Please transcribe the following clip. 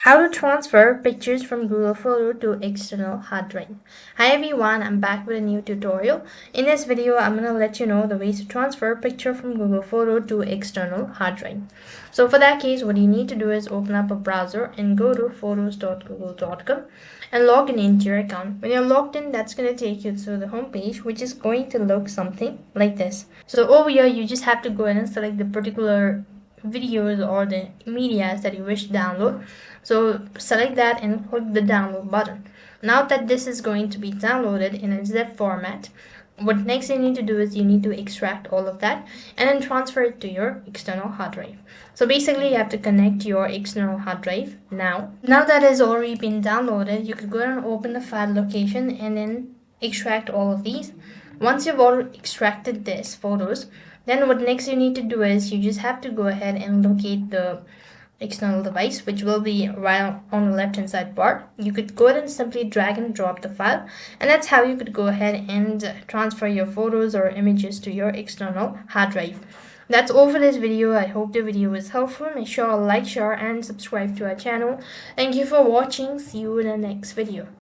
How to transfer pictures from Google Photo to external hard drive. Hi everyone, I'm back with a new tutorial. In this video, I'm going to let you know the ways to transfer a picture from Google Photo to external hard drive. So for that case, what you need to do is open up a browser and go to photos.google.com and log in into your account. When you're logged in, that's going to take you to the home page, which is going to look something like this. So over here, you just have to go ahead and select the particular videos or the medias that you wish to download. So select that and click the download button. Now that this is going to be downloaded in a zip format, what next you need to do is you need to extract all of that and then transfer it to your external hard drive. So basically you have to connect your external hard drive now. Now that has already been downloaded, you could go and open the file location and then extract all of these. Once you've already extracted this photos, then what next you need to do is you just have to go ahead and locate the external device, which will be right on the left hand side part. You could go ahead and simply drag and drop the file, and that's how you could go ahead and transfer your photos or images to your external hard drive. That's all for this video. I hope the video was helpful. Make sure to like, share and subscribe to our channel. Thank you for watching. See you in the next video.